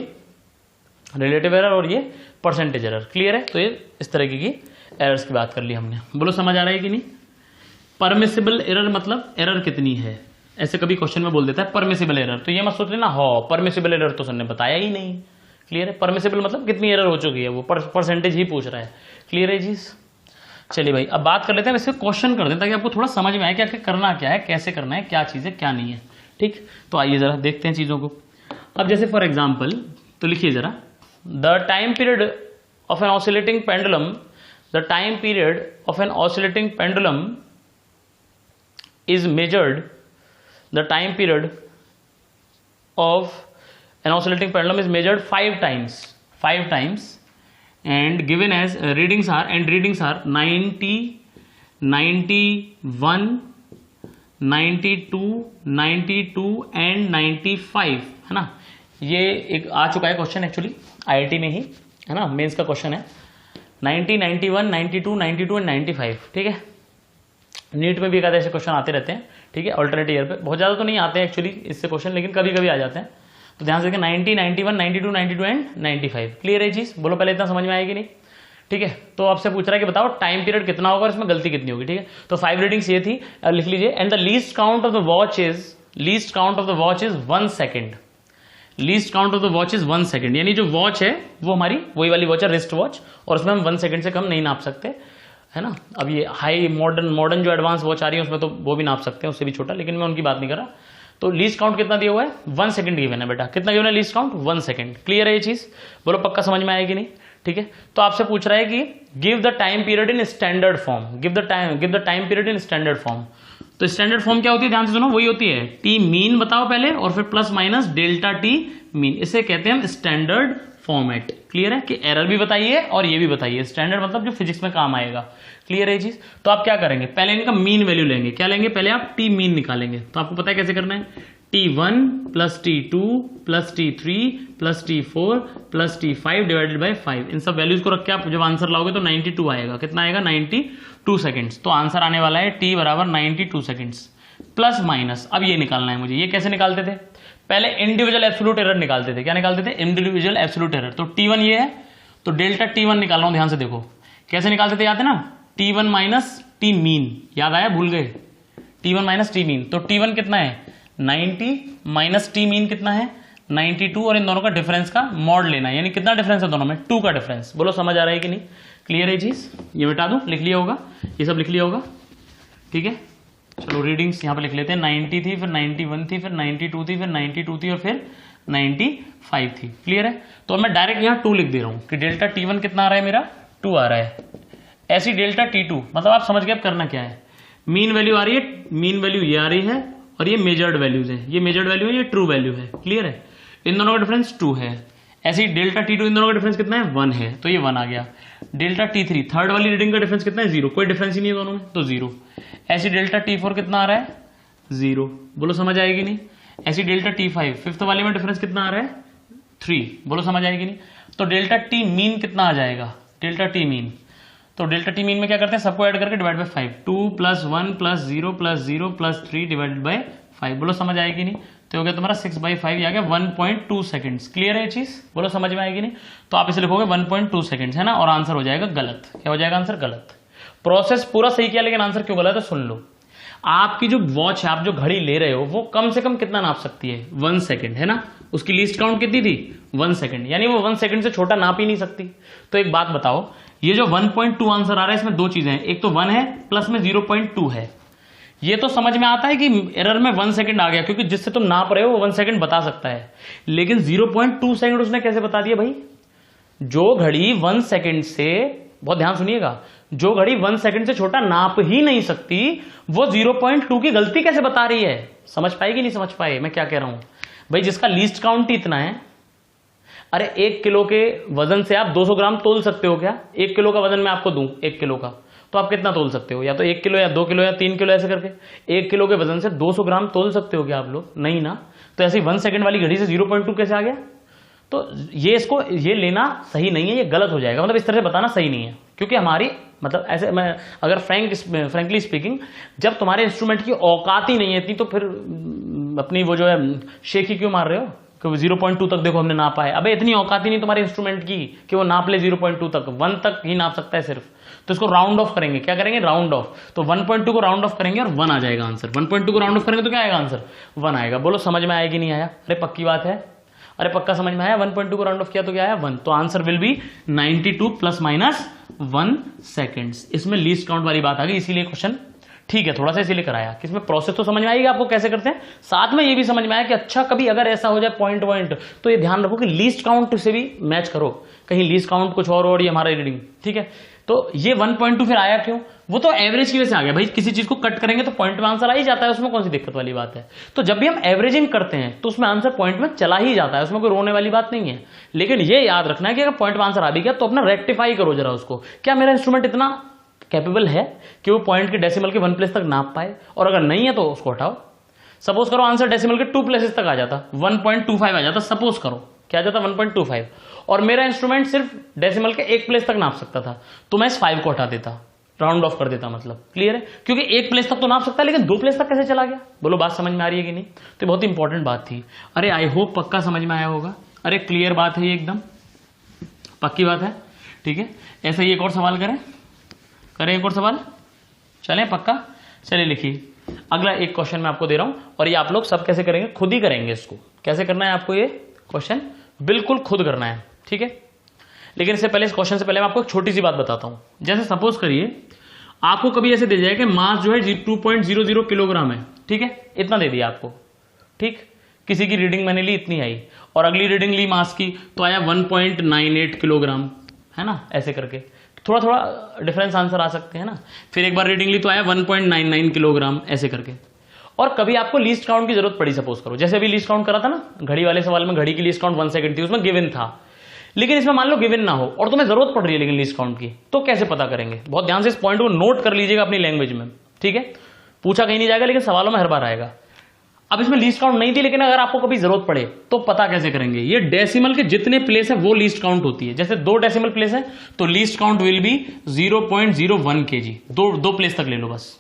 रिलेटिव एरर, और ये परसेंटेज एरर। क्लियर है? तो ये इस तरीके की एरर्स की बात कर ली हमने। बोलो समझ आ रहा है कि नहीं? परमिसिबल एरर मतलब एरर कितनी है, ऐसे कभी क्वेश्चन में बोल देता है परमिसिबल एरर, तो ये मत सोच लेना हो परमिसिबल एरर तो सर ने बताया ही नहीं। क्लियर है? परमिसिबल मतलब कितनी एरर हो चुकी है, वो परसेंटेज ही पूछ रहा है। क्लियर है चीज? चलिए भाई अब बात कर लेते हैं, वैसे क्वेश्चन कर दें ताकि आपको थोड़ा समझ में आए कि आखिर करना क्या है, कैसे करना है, क्या चीज़ है क्या नहीं है। ठीक, तो आइए जरा देखते हैं चीज़ों को। अब जैसे फॉर एग्जाम्पल तो लिखिए जरा, the time period of an oscillating pendulum, the time period of an oscillating pendulum is measured, the time period of an oscillating pendulum is measured 5 times and given as readings are 90, 91, 92 and 95 है ना। ये एक आ चुका है question actually IIT में ही है ना, mains का क्वेश्चन है 90, 91, 92, 92 एंड 95। ठीक है, नीट में भी एक ऐसे क्वेश्चन आते रहते हैं। ठीक है, ऑल्टरनेट ईयर पे बहुत ज़्यादा तो नहीं आते हैं एक्चुअली इससे क्वेश्चन, लेकिन कभी कभी आ जाते हैं, तो ध्यान से देखिए 90, 91, 92, 92 एंड 95। क्लियर है चीज? बोलो पहले इतना समझ में आएगी नहीं? ठीक है, तो आपसे पूछ रहा है कि बताओ टाइम पीरियड कितना होगा और इसमें गलती कितनी होगी। ठीक है, तो 5 रीडिंग्स ये थी, लिख लीजिए। And the least count of the watch is 1 second. Least count of the watch is 1 second, यानी जो वॉच है वो हमारी वही वाली वॉच है, रिस्ट वॉच, और उसमें हम 1 सेकेंड से कम नहीं नाप सकते है ना। अब ये हाई मॉडर्न जो एडवांस वॉच आ रही है उसमें तो वो भी नाप सकते हैं, उससे भी छोटा, लेकिन मैं उनकी बात नहीं कर रहा। तो लीस्ट काउंट कितना दिया हुआ है? 1 सेकंड गिवन है बेटा। कितना गिवन है लीस्ट काउंट? 1 सेकंड। क्लियर है ये चीज? बोलो पक्का समझ में आएगी नहीं? ठीक है, तो आपसे पूछ रहा है कि give the time period in standard form, give the time period in standard form. तो स्टैंडर्ड फॉर्म क्या होती है, ध्यान से सुनो, वही होती है टी मीन बताओ पहले और फिर plus minus delta T mean, इसे कहते हैं हम स्टैंडर्ड फॉर्मेट। क्लियर है कि एरर भी बताइए और ये भी बताइए, स्टैंडर्ड मतलब जो फिजिक्स में काम आएगा। क्लियर है चीज? तो आप क्या करेंगे, पहले इनका मीन वैल्यू लेंगे। क्या लेंगे? पहले आप टी मीन निकालेंगे। तो आपको पता है कैसे करना है, T1 plus T2 plus T3 plus T4 plus T5 divided by 5। इन सब वैल्यूज को रख के आप जब आंसर लाओगे तो 92 आएगा। कितना आएगा? 92 सेकेंड्स। तो आंसर आने वाला है T बराबर 92 सेकेंड्स प्लस माइनस। अब ये निकालना है मुझे। ये कैसे निकालते थे? पहले इंडिविजुअल एब्सोल्यूट एरर निकालते थे। क्या निकालते थे? Individual absolute error. तो T1 ये है, तो डेल्टा T1 निकाल रहा हूं, ध्यान से देखो कैसे निकालते थे, याद है ना? T1 माइनस टी मीन, याद आया? भूल गए? T1 माइनस टी मीन, तो T1 कितना है? 90 माइनस टी मीन कितना है? 92, और इन दोनों का डिफरेंस का मॉड लेना है, यानी कितना डिफरेंस है दोनों में? 2 का डिफरेंस। बोलो समझ आ रहा है कि नहीं? क्लियर है चीज? ये मिटा दूं, लिख लिया होगा, ये सब लिख लिया होगा। ठीक है, चलो रीडिंग्स यहाँ पे लिख लेते हैं। 90 थी, फिर 91 थी, फिर 92 थी, फिर 92 थी और फिर 95 थी। क्लियर है? तो मैं डायरेक्ट यहाँ 2 लिख दे रहा हूँ कि डेल्टा T1 कितना आ रहा है मेरा? 2 आ रहा है। ऐसी डेल्टा T2, मतलब आप समझ गए अब करना क्या है। मीन वैल्यू आ रही है, मीन वैल्यू ये आ रही है और ये मेजर्ड वैल्यूज है, ये मेजर्ड वैल्यू है, ये ट्रू वैल्यू है। क्लियर है? इन दोनों का डिफरेंस 2 है। ऐसे ही डेल्टा T2 इन दोनों का डिफरेंस कितना है? 1 है, तो ये 1 आ गया। डेल्टा T3 थर्ड वाली रीडिंग का डिफरेंस कितना है? 0, कोई डिफरेंस ही नहीं है दोनों में, तो 0। ऐसी डेल्टा T4 कितना आ रहा है? 0। बोलो समझ आएगी नहीं? ऐसी डेल्टा T5 फिफ्थ वाले में डिफरेंस कितना आ रहा है? 3। बोलो समझ आएगी नहीं? तो डेल्टा T मीन कितना आ जाएगा? डेल्टा T मीन, तो डेल्टा T मीन में क्या करते हैं, सबको ऐड करके divide by 5। 2 plus 1 plus 0 plus 0 plus 3 divided by 5। बोलो समझ आएगी नहीं? तो हो गया तुम्हारा 6/5, आ गया 1.2 सेकंड्स। क्लियर है चीज? बोलो समझ में आएगी नहीं? तो आप इसे लिखोगे 1.2 सेकंड्स है ना, और आंसर हो जाएगा गलत। क्या हो जाएगा आंसर? गलत। प्रोसेस पूरा सही किया लेकिन आंसर क्यों गलत है सुन लो। आपकी जो वॉच है, आप जो घड़ी ले रहे हो, वो कम से कम कितना नाप सकती है? 1 सेकंड है ना। उसकी लीस्ट काउंट कितनी थी? 1 सेकंड, यानी वो 1 सेकंड से छोटा नाप ही नहीं सकती। तो एक बात बताओ, ये जो 1.2 आंसर आ रहा है इसमें 2 चीजें हैं, एक तो 1 है प्लस में 0.2 है। ये तो समझ में आता है कि एरर में 1 सेकंड आ गया, क्योंकि जिससे तुम नाप रहे हो वो 1 सेकंड बता सकता है, लेकिन 0.2 सेकंड उसने कैसे बता दिया भाई? जो घड़ी 1 सेकंड से, बहुत ध्यान सुनिएगा, जो घड़ी 1 सेकंड से छोटा नाप ही नहीं सकती, वो 0.2 की गलती कैसे बता रही है? समझ पाएगी नहीं समझ पाए मैं क्या कह रहा हूं भाई? जिसका लीस्ट काउंट ही इतना है, अरे 1 किलो के वजन से आप 200 ग्राम तोल सकते हो क्या? 1 किलो का वजन मैं आपको दूं 1 किलो का, तो आप कितना तोल सकते हो? या तो 1 किलो या 2 किलो या 3 किलो, ऐसे करके 1 किलो के वजन से 200 ग्राम तोल सकते हो क्या आप लोग? नहीं ना। तो ऐसी 1 सेकंड वाली घड़ी से 0.2 कैसे आ गया? तो ये इसको ये लेना सही नहीं है, ये गलत हो जाएगा, मतलब इस तरह से बताना सही नहीं है, क्योंकि हमारी मतलब ऐसे, मैं अगर फ्रैंकली स्पीकिंग, जब तुम्हारे इंस्ट्रूमेंट की औकात ही नहीं है इतनी, तो फिर अपनी वो जो है शेख ही क्यों मार रहे हो कि 0.2 तक देखो हमने नापा है? अबे इतनी औकात ही नहीं तुम्हारे इंस्ट्रूमेंट की कि वो नाप ले 0.2 तक, 1 तक ही नाप सकता है सिर्फ। तो इसको राउंड ऑफ करेंगे, क्या करेंगे, राउंड ऑफ। तो 1.2 को राउंड ऑफ करेंगे और 1 आ जाएगा आंसर। 1.2 को राउंड ऑफ करेंगे तो क्या आएगा आंसर, 1 आएगा। बोलो समझ में आया कि नहीं आया? अरे पक्की बात है, अरे पक्का समझ में आया? 1.2 को राउंड ऑफ किया तो क्या आया, 1। तो आंसर विल बी 92 ± 1 सेकेंड्स। इसमें लीस्ट काउंट वाली बात आ गई, इसीलिए क्वेश्चन ठीक है थोड़ा सा इसीलिए कराया कि इसमें प्रोसेस तो समझ में आएगी आपको कैसे करते हैं, साथ में ये भी समझ में आया कि अच्छा कभी अगर ऐसा हो जाए पॉइंट तो ये ध्यान रखो कि लीस्ट काउंट से भी मैच करो, कहीं लीस्ट काउंट कुछ और ये हमारा रीडिंग, ठीक है। तो ये 1.2 फिर आया क्यों, वो तो एवरेज की वजह से आ गया भाई, किसी चीज को कट करेंगे तो पॉइंट में आंसर आ ही जाता है, उसमें कौन सी दिक्कत वाली बात है। तो जब भी हम एवरेजिंग करते हैं तो उसमें आंसर पॉइंट में चला ही जाता है, उसमें कोई रोने वाली बात नहीं है। लेकिन ये याद रखना है कि अगर पॉइंट में आंसर आ भी गया तो अपना रेक्टिफाई करो जरा उसको, क्या मेरा इंस्ट्रूमेंट इतना कैपेबल है कि वो पॉइंट के डेसिमल के 1 प्लेस तक नाप पाए, और अगर नहीं है तो उसको हटाओ। सपोज करो आंसर डेसिमल के 2 प्लेसेस तक आ जाता, 1.25 आ जाता, सपोज करो क्या आ जाता 1.25, और मेरा इंस्ट्रूमेंट सिर्फ डेसिमल के 1 प्लेस तक नाप सकता था, तो मैं इस 5 को हटा देता, राउंड ऑफ कर देता, मतलब क्लियर है, क्योंकि 1 प्लेस तक तो नाप सकता है लेकिन 2 प्लेस तक कैसे चला गया। बोलो बात समझ में आ रही है कि नहीं? तो बहुत इंपॉर्टेंट बात थी। अरे आई होप पक्का समझ में आया होगा। अरे क्लियर बात है ये, एकदम पक्की बात है, ठीक है। ऐसा ही एक और सवाल करें एक और सवाल, चलें पक्का, चलिए लिखिए। अगला एक क्वेश्चन मैं आपको दे रहा हूं, और ये आप लोग सब कैसे करेंगे, खुद ही करेंगे। इसको कैसे करना है आपको, ये क्वेश्चन बिल्कुल खुद करना है, ठीक है। लेकिन इससे पहले, इस क्वेश्चन से पहले मैं आपको एक छोटी सी बात बताता हूं। जैसे सपोज करिए आपको कभी ऐसे दे जाए कि मास जो है 2.00 किलोग्राम है, ठीक है, इतना दे दिया आपको, ठीक। किसी की रीडिंग मैंने ली इतनी आई, और अगली रीडिंग ली मास की तो आया 1.98 किलोग्राम, है ना, ऐसे करके थोड़ा थोड़ा डिफरेंस आंसर आ सकते हैं ना। फिर एक बार रीडिंग ली तो आया 1.99 किलोग्राम, ऐसे करके। और कभी आपको लीस्ट काउंट की जरूरत पड़ी, सपोज करो जैसे अभी लीस्ट काउंट करा था ना घड़ी वाले सवाल में, घड़ी की लीस्ट काउंट 1 सेकंड थी, उसमें गिवन था। लेकिन इसमें मान लो गिवन ना हो और तुम्हें जरूरत पड़ रही है लेकिन लीस्ट काउंट की, तो कैसे पता करेंगे? बहुत ध्यान से इस पॉइंट को नोट कर लीजिएगा अपनी लैंग्वेज में, ठीक है। पूछा कहीं नहीं जाएगा लेकिन सवालों में हर बार आएगा। अब इसमें लीस्ट काउंट नहीं थी, लेकिन अगर आपको कभी जरूरत पड़े तो पता कैसे करेंगे? ये डेसिमल के जितने प्लेस है वो लीस्ट काउंट होती है। जैसे 2 डेसिमल प्लेस है तो least count will be 0.01 kg, दो प्लेस तक ले लो बस।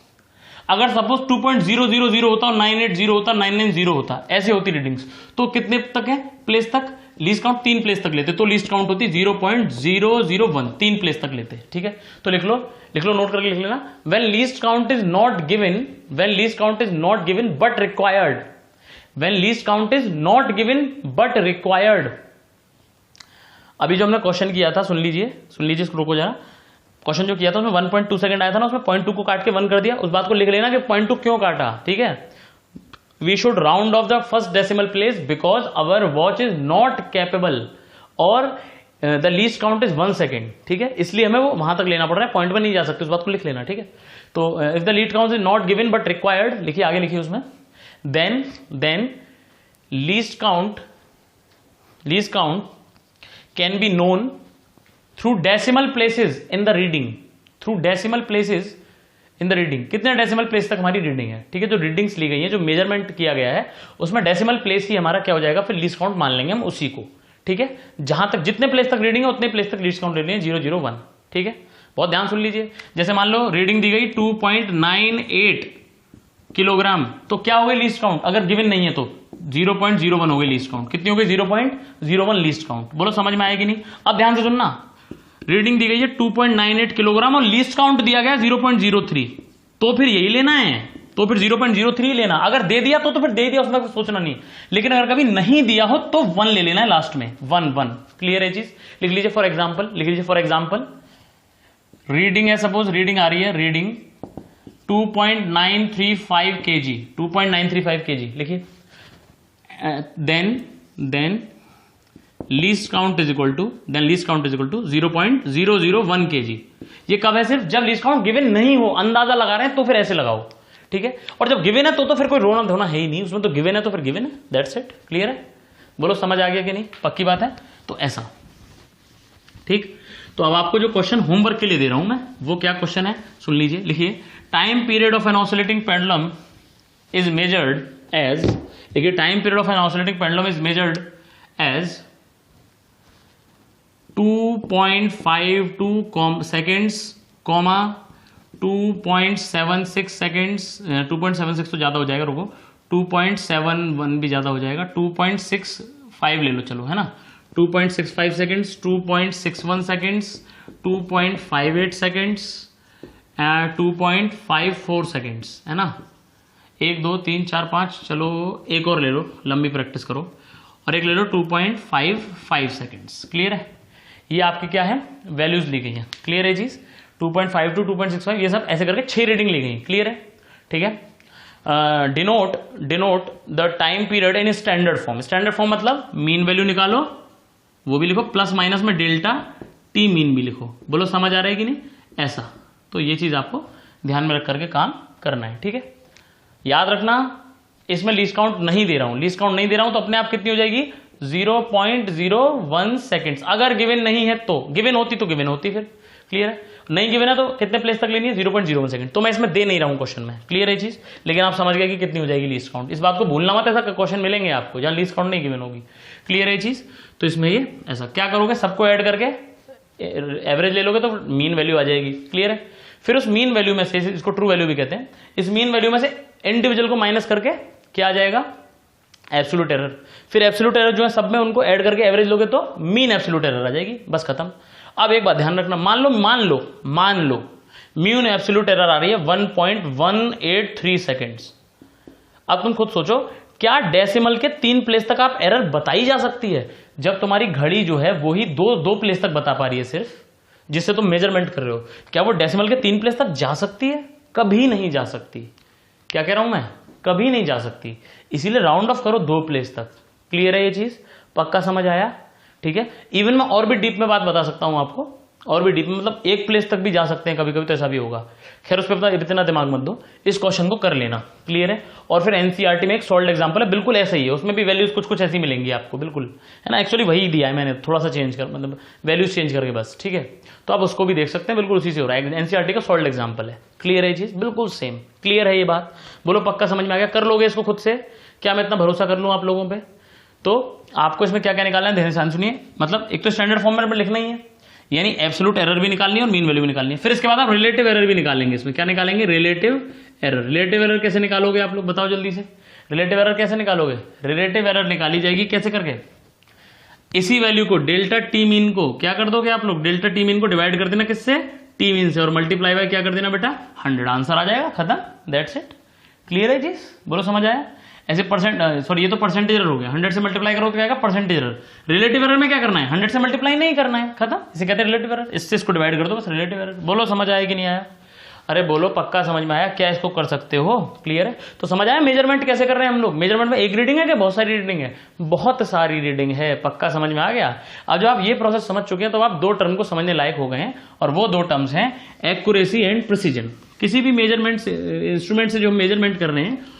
अगर सपोज 2.000 होता, 980 होता, 990 होता, ऐसे होती रीडिंग्स, तो कितने तक है प्लेस तक? लीस्ट काउंट 3 प्लेस तक लेते, तो लीस्ट काउंट होती 0.001, 3 प्लेस तक लेते, ठीक है। तो लिख लो नोट करके लिख लेना। When least count is not given, when least count is not given but required, when least count is not given but required. अभी जो हमने क्वेश्चन किया था, सुन लीजिए रुको जरा। क्वेश्चन जो किया था उसमें 1.2 सेकंड आया था ना, उसमें 0.2 को काट के 1 कर दिया, उस बात को लिख लेना कि 0.2 क्यों काटा, ठीक है। We should round off the first decimal place because our watch is not capable, और the least count is 1 second, ठीक है। इसलिए हमें वो वहां तक लेना पड़ रहा है, पॉइंट में नहीं जा सकते, उस बात को लिख लेना, ठीक है। तो if the least count is not given but required, लिखिए आगे लिखिए उसमें, then least count can be known through decimal places in the reading, through decimal places in the reading. कितने डेसिमल प्लेस तक हमारी रीडिंग है, ठीक है। जो रीडिंग्स ली गई है, जो मेजरमेंट किया गया है, उसमें डेसिमल प्लेस ही हमारा क्या हो जाएगा, फिर लीस्ट काउंट मान लेंगे हम उसी को, ठीक है। जहां तक जितने प्लेस तक रीडिंग है उतने प्लेस तक लीस्ट काउंट ले लेंगे, 001, ठीक है। बहुत ध्यान सुन लीजिए। जैसे मान लो रीडिंग दी गई 2.98 किलोग्राम, तो क्या हो गई लीस्ट काउंट? अगर गिवन नहीं है तो 0.01 हो गई लीस्ट काउंट। कितनी हो गई? 0.01 लीस्ट काउंट। बोलो समझ में आएगी नहीं? अब ध्यान से सुनना, रीडिंग दी गई है 2.98 किलोग्राम और लीस्ट काउंट दिया गया 0.03, तो फिर यही लेना है, तो फिर 0.03 लेना। अगर दे दिया तो फिर दे दिया, उसमें कुछ सोचना नहीं। लेकिन अगर कभी नहीं दिया हो तो 1 ले लेना है लास्ट में, 1 क्लियर है चीज? लिख लीजिए फॉर एग्जाम्पल, रीडिंग है, सपोज रीडिंग आ रही है, रीडिंग 2.935 kg, 2.935 kg लिखिए। Then least count is equal to 0.001 kg। ये कब है? सिर्फ जब लीस्ट काउंट गिवन नहीं हो, अंदाजा लगा रहे हैं तो फिर ऐसे लगाओ, ठीक है। और जब गिवन है तो फिर कोई रोना धोना है ही नहीं, उसमें तो गिवन है तो फिर गिवन है, दैट्स इट। क्लियर है? बोलो समझ आ गया कि नहीं? पक्की बात है? तो ऐसा, ठीक। तो अब आपको जो क्वेश्चन होमवर्क के लिए दे रहा हूं मैं, वो क्या क्वेश्चन है सुन लीजिए, लिखिए। Time period of an oscillating pendulum is measured as, देखिए time period of an oscillating pendulum is measured as 2.52 seconds, 2.76 seconds, 2.76 तो ज्यादा हो जाएगा, रुको, 2.71 भी ज्यादा हो जाएगा, 2.65 ले लो, चलो, है ना, 2.65 सेकेंड्स, 2.61 सेकेंड्स, 2.58 सेकेंड्स, 2.54 सेकेंड्स, है ना। 1 2 3 4 5, चलो एक और ले लो, लंबी प्रैक्टिस करो, और एक ले लो 2.55 सेकेंड्स। क्लियर है, ये आपकी क्या है, वैल्यूज ली गई हैं। क्लियर है चीज, 2.5 to 2.65, ये सब ऐसे करके 6 रीडिंग ली गई। क्लियर है, ठीक है। Denote the time period in standard form. Standard form मतलब मीन वैल्यू निकालो, वो भी लिखो, प्लस माइनस में डेल्टा टी मीन भी लिखो। बोलो समझ आ रहा है कि नहीं, ऐसा। तो ये चीज आपको ध्यान में रख करके काम करना है, ठीक है। याद रखना, इसमें लीस्ट काउंट नहीं दे रहा हूं, लीस्ट काउंट नहीं दे रहा हूं तो अपने आप कितनी हो जाएगी, 0.01 सेकेंड्स। अगर गिवन नहीं है तो, गिवन होती तो गिवन होती फिर। क्लियर है, नहीं गिवन है तो कितने प्लेस तक लेनी है, 0.01 सेकंड। तो मैं इसमें दे नहीं रहा हूं क्वेश्चन में। क्लियर है चीज, लेकिन आप समझ गए कि कितनी हो जाएगी लीस्ट काउंट। इस बात को भूलना मत, ऐसा क्वेश्चन मिलेंगे आपको जहां लीस्ट काउंट नहीं गिवन होगी। क्लियर है चीज, तो इसमें ये ऐसा क्या करोगे, सबको ऐड करके एवरेज ले लोगे तो मीन वैल्यू आ जाएगी। क्लियर है, फिर उस मीन वैल्यू में से, इसको ट्रू वैल्यू भी कहते हैं, इस मीन वैल्यू में से इंडिविजुअल को माइनस करके क्या आ जाएगा, एब्सोल्यूट एरर। फिर एब्सोल्यूट एरर जो है सब में उनको ऐड करके एवरेज लोगे तो मीन एब्सोल्यूट एरर आ जाएगी, बस खत्म। अब एक बात ध्यान रखना, मान लो मीन एब्सोल्यूट एरर आ रही है 1.183 सेकेंड्स। अब तुम खुद सोचो, क्या डेसिमल के 3 प्लेस तक आप एरर बताई जा सकती है, जब तुम्हारी घड़ी जो है वही दो प्लेस तक बता पा रही है सिर्फ, जिससे तुम मेजरमेंट कर रहे हो। क्या वो डेसिमल के 3 प्लेस तक जा सकती है? कभी नहीं जा सकती। क्या कह रहा हूं मैं, कभी नहीं जा सकती। इसीलिए राउंड ऑफ करो 2 प्लेस तक। क्लियर है ये चीज, पक्का समझ आया, ठीक है। इवन मैं और भी डीप में बात बता सकता हूं आपको, और भी डीप में, मतलब 1 प्लेस तक भी जा सकते हैं कभी कभी, तो ऐसा भी होगा। खैर उस पर इतना दिमाग मत दो, इस क्वेश्चन को कर लेना। क्लियर है, और फिर एनसीईआरटी में एक सॉल्व एग्जांपल है, बिल्कुल ऐसा ही है, उसमें भी वैल्यूज कुछ ऐसी मिलेंगी आपको, बिल्कुल, है ना। एक्चुअली वही दिया है मैंने, थोड़ा सा चेंज कर, मतलब वैल्यूज चेंज करके बस, ठीक है। तो आप उसको भी देख सकते हैं, बिल्कुल उसी से हो रहा है, एनसीईआरटी का सॉल्व एग्जाम्पल है। क्लियर है ये चीज, बिल्कुल सेम। क्लियर है ये बात, बोलो पक्का समझ में आ गया, कर लोगे इसको खुद से? क्या मैं इतना भरोसा कर लूं आप लोगों पे? तो आपको इसमें क्या क्या निकालना है, ध्यान से सुनिए। मतलब एक तो स्टैंडर्ड फॉर्म में लिखना ही है, यानी एब्सोल्यूट एरर भी निकालनी है और मीन वैल्यू भी निकालनी है। फिर इसके बाद आप रिलेटिव एरर भी निकालेंगे। इसमें क्या निकालेंगे, रिलेटिव एरर। रिलेटिव एरर कैसे निकालोगे आप लोग, बताओ जल्दी से। रिलेटिव एरर कैसे निकालोगे? रिलेटिव एरर निकाली जाएगी कैसे करके, इसी वैल्यू को डेल्टा टी मीन को क्या कर दोगे आप लोग, डेल्टा टी मीन को डिवाइड कर देना किससे, टी मीन से, और मल्टीप्लाई बाय क्या कर देना बेटा, 100। आंसर आ जाएगा, खत्म, दैट्स इट। क्लियर है चीज, बोलो समझ आया। ऐसे सॉरी ये तो परसेंटेज एरर हो गया, 100 से मल्टीप्लाई करो तो क्या आएगा, परसेंटेज एरर। रिलेटिव एरर में क्या करना है, 100 से मल्टीप्लाई नहीं करना है, खत्म, इसे कहते हैं रिलेटिव एरर। इससे इसको डिवाइड कर दो बस, रिलेटिव एरर। बोलो समझ आया कि नहीं आया? अरे बोलो पक्का समझ में आया, क्या इसको कर सकते हो? क्लियर है, तो समझ आया मेजरमेंट कैसे कर रहे हैं हम लोग। मेजरमेंट में एक रीडिंग है क्या, बहुत सारी रीडिंग है, बहुत सारी रीडिंग है, पक्का समझ में आ गया। अब जब आप ये प्रोसेस समझ चुके हैं तो आप 2 टर्म को समझने लायक हो गए हैं, और वो 2 टर्म्स हैं एक्यूरेसी एंड प्रिसीजन। किसी भी मेजरमेंट इंस्ट्रूमेंट से जो हम मेजरमेंट कर रहे हैं